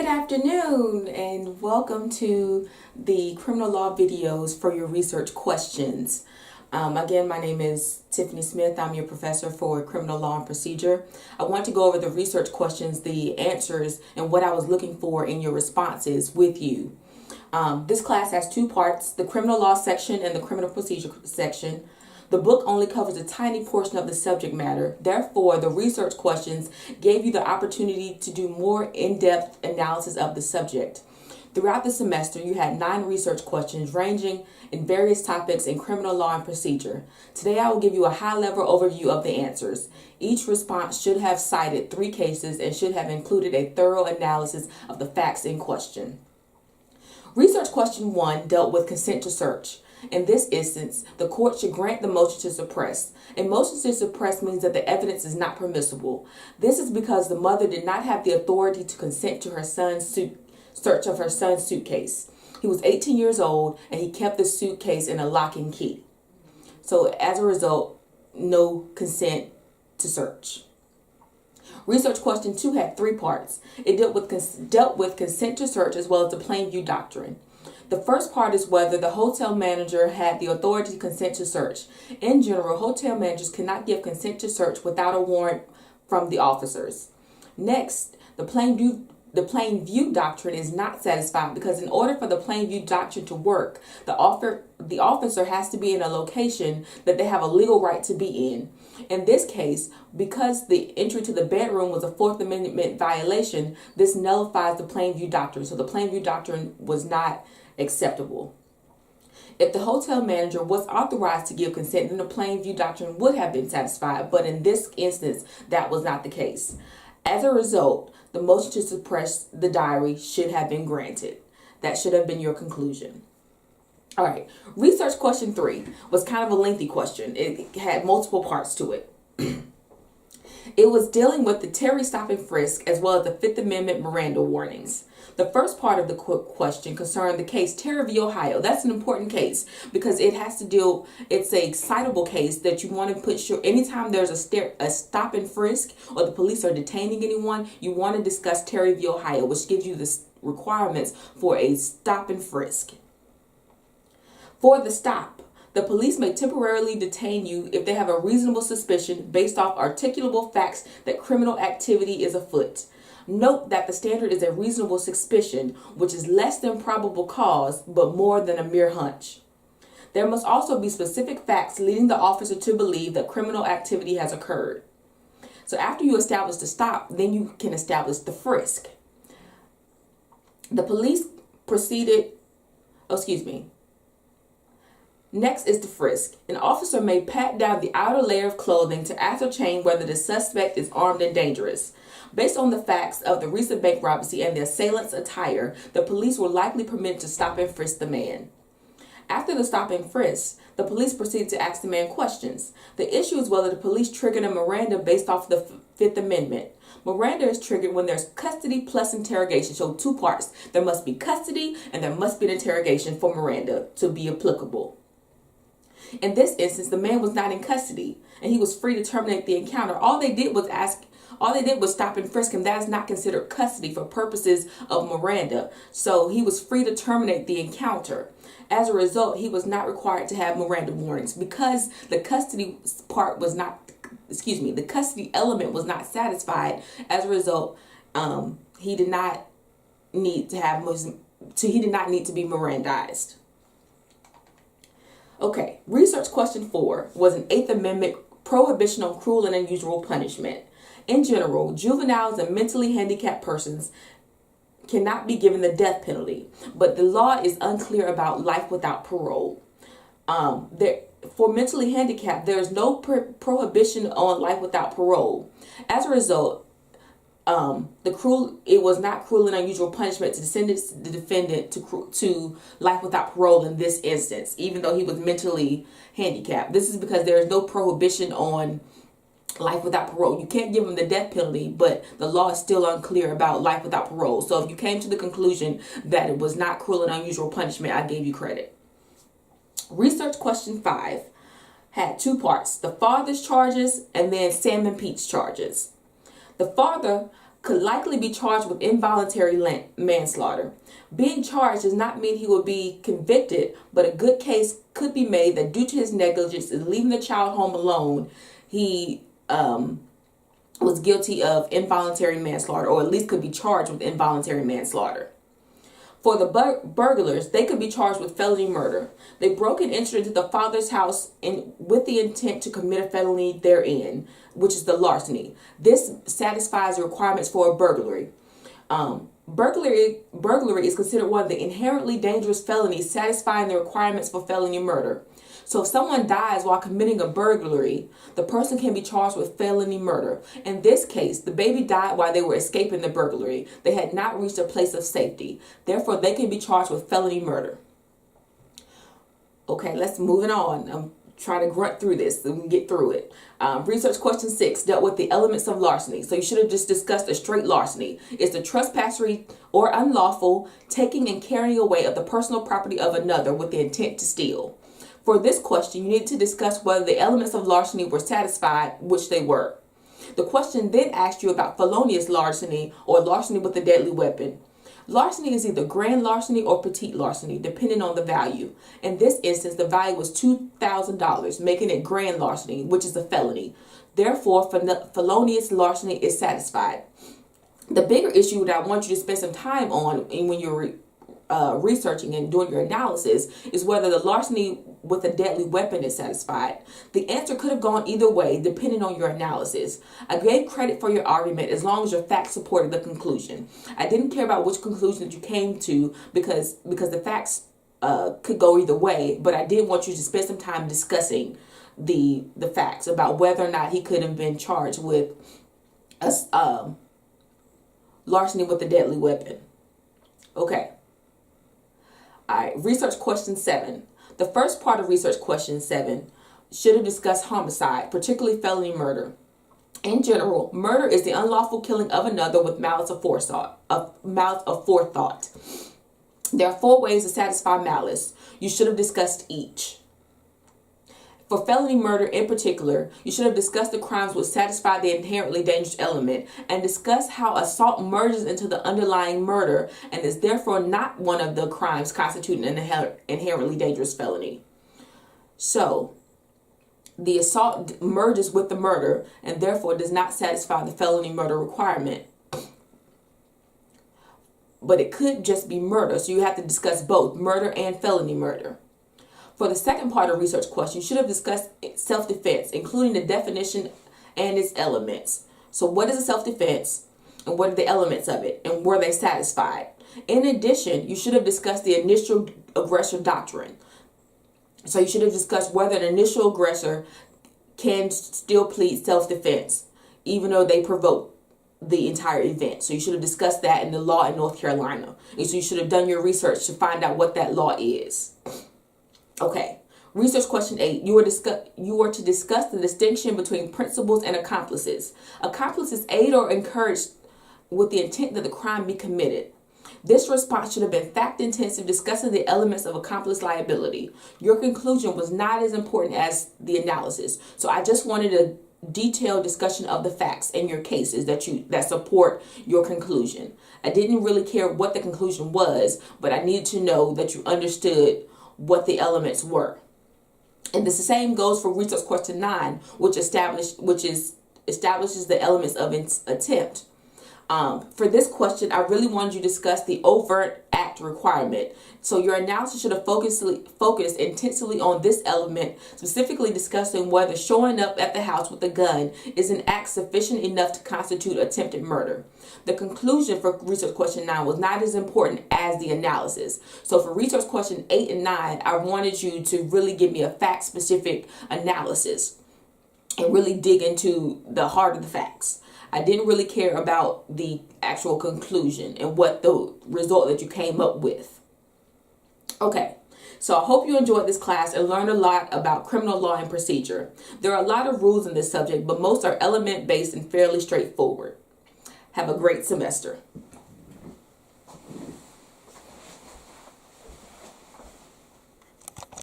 Good afternoon and welcome to the criminal law videos for your research questions. Again, my name is Tiffany Smith. I'm your professor for criminal law and procedure. I want to go over the research questions, the answers, and what I was looking for in your responses with you. This class has two parts, the criminal law section and the criminal procedure section. The book only covers a tiny portion of the subject matter. Therefore, the research questions gave you the opportunity to do more in-depth analysis of the subject. Throughout the semester, you had 9 research questions ranging in various topics in criminal law and procedure. Today, I will give you a high-level overview of the answers. Each response should have cited 3 cases and should have included a thorough analysis of the facts in question. Research question 1 dealt with consent to search. In this instance, the court should grant the motion to suppress. A motion to suppress means that the evidence is not permissible. This is because the mother did not have the authority to consent to her son's search of her son's suitcase. He was 18 years old and he kept the suitcase in a lock and key. So as a result, no consent to search. Research question 2 had 3 parts. It dealt with consent to search as well as the plain view doctrine. The first part is whether the hotel manager had the authority to consent to search. In general, hotel managers cannot give consent to search without a warrant from the officers. Next, the plain view doctrine is not satisfied because in order for the plain view doctrine to work, the officer has to be in a location that they have a legal right to be in. In this case, because the entry to the bedroom was a Fourth Amendment violation, this nullifies the plain view doctrine. So the plain view doctrine was not acceptable. If the hotel manager was authorized to give consent, then the plain view doctrine would have been satisfied, but in this instance, that was not the case. As a result, the motion to suppress the diary should have been granted. That should have been your conclusion. All right, research question 3 was kind of a lengthy question. It had multiple parts to it. It was dealing with the Terry stop and frisk as well as the Fifth Amendment Miranda warnings. The first part of the question concerned the case Terry v. Ohio. That's an important case because it has to deal, it's a citable case that you want to put sure anytime there's a stop and frisk or the police are detaining anyone, you want to discuss Terry v. Ohio, which gives you the requirements for a stop and frisk. For the stop, the police may temporarily detain you if they have a reasonable suspicion based off articulable facts that criminal activity is afoot. Note that the standard is a reasonable suspicion, which is less than probable cause, but more than a mere hunch. There must also be specific facts leading the officer to believe that criminal activity has occurred. So after you establish the stop, then you can establish the frisk. The police Next is the frisk. An officer may pat down the outer layer of clothing to ascertain whether the suspect is armed and dangerous. Based on the facts of the recent bank robbery and the assailant's attire, the police were likely permitted to stop and frisk the man. After the stop and frisk, the police proceeded to ask the man questions. The issue is whether the police triggered a Miranda based off the Fifth Amendment. Miranda is triggered when there's custody plus interrogation. So 2 parts. There must be custody and there must be an interrogation for Miranda to be applicable. In this instance, the man was not in custody and he was free to terminate the encounter. All they did was stop and frisk him. That is not considered custody for purposes of Miranda. So he was free to terminate the encounter. As a result, he was not required to have Miranda warnings because the custody part was not, the custody element was not satisfied. As a result, he did not need to be Mirandized. Okay, research question 4 was an 8th Amendment prohibition on cruel and unusual punishment. In general, juveniles and mentally handicapped persons cannot be given the death penalty, but the law is unclear about life without parole. For mentally handicapped, there is no prohibition on life without parole. As a result, it was not cruel and unusual punishment to send the defendant to life without parole in this instance, even though he was mentally handicapped. This is because there is no prohibition on life without parole. You can't give him the death penalty, but the law is still unclear about life without parole. So if you came to the conclusion that it was not cruel and unusual punishment, I gave you credit. Research question 5 had 2 parts, the father's charges and then Sam and Pete's charges. The father could likely be charged with involuntary manslaughter. Being charged does not mean he will be convicted, but a good case could be made that due to his negligence in leaving the child home alone, he was guilty of involuntary manslaughter, or at least could be charged with involuntary manslaughter. For the burglars, they could be charged with felony murder. They broke and entered into the father's house with the intent to commit a felony therein, which is the larceny. This satisfies the requirements for a burglary. Burglary is considered one of the inherently dangerous felonies satisfying the requirements for felony murder. So if someone dies while committing a burglary, the person can be charged with felony murder. In this case, the baby died while they were escaping the burglary. They had not reached a place of safety. Therefore, they can be charged with felony murder. Okay, let's moving on. I'm trying to grunt through this and get through it. Research question 6 dealt with the elements of larceny. So you should have just discussed a straight larceny. It's the trespassery or unlawful taking and carrying away of the personal property of another with the intent to steal. For this question, you need to discuss whether the elements of larceny were satisfied, which they were. The question then asked you about felonious larceny or larceny with a deadly weapon. Larceny is either grand larceny or petite larceny, depending on the value. In this instance, the value was $2,000, making it grand larceny, which is a felony. Therefore, felonious larceny is satisfied. The bigger issue that I want you to spend some time on when you're researching and doing your analysis is whether the larceny with a deadly weapon is satisfied. The answer could have gone either way depending on your analysis. I gave credit for your argument as long as your facts supported the conclusion. I didn't care about which conclusion that you came to because the facts could go either way, but I did want you to spend some time discussing the facts about whether or not he could have been charged with larceny with a deadly weapon. Okay. All right, research question 7. The first part of research question 7 should have discussed homicide, particularly felony murder. In general, murder is the unlawful killing of another with malice of forethought. There are 4 ways to satisfy malice. You should have discussed each. For felony murder in particular, you should have discussed the crimes which satisfy the inherently dangerous element and discuss how assault merges into the underlying murder and is therefore not one of the crimes constituting an inherently dangerous felony. So, the assault merges with the murder and therefore does not satisfy the felony murder requirement. But it could just be murder, so you have to discuss both murder and felony murder. For the second part of research question, you should have discussed self-defense, including the definition and its elements. So what is a self-defense and what are the elements of it and were they satisfied? In addition, you should have discussed the initial aggressor doctrine. So you should have discussed whether an initial aggressor can still plead self-defense, even though they provoke the entire event. So you should have discussed that in the law in North Carolina. And so you should have done your research to find out what that law is. Okay, research question 8. You are to discuss the distinction between principals and accomplices. Accomplices aid or encourage with the intent that the crime be committed. This response should have been fact-intensive, discussing the elements of accomplice liability. Your conclusion was not as important as the analysis. So I just wanted a detailed discussion of the facts in your cases that support your conclusion. I didn't really care what the conclusion was, but I needed to know that you understood what the elements were. And the same goes for research question 9, which establishes the elements of attempt. For this question, I really wanted you to discuss the overt act requirement. So your analysis should have focused intensively on this element, specifically discussing whether showing up at the house with a gun is an act sufficient enough to constitute attempted murder. The conclusion for research question 9 was not as important as the analysis. So for research question 8 and 9, I wanted you to really give me a fact-specific analysis and really dig into the heart of the facts. I didn't really care about the actual conclusion and what the result that you came up with. Okay, so I hope you enjoyed this class and learned a lot about criminal law and procedure. There are a lot of rules in this subject, but most are element-based and fairly straightforward. Have a great semester.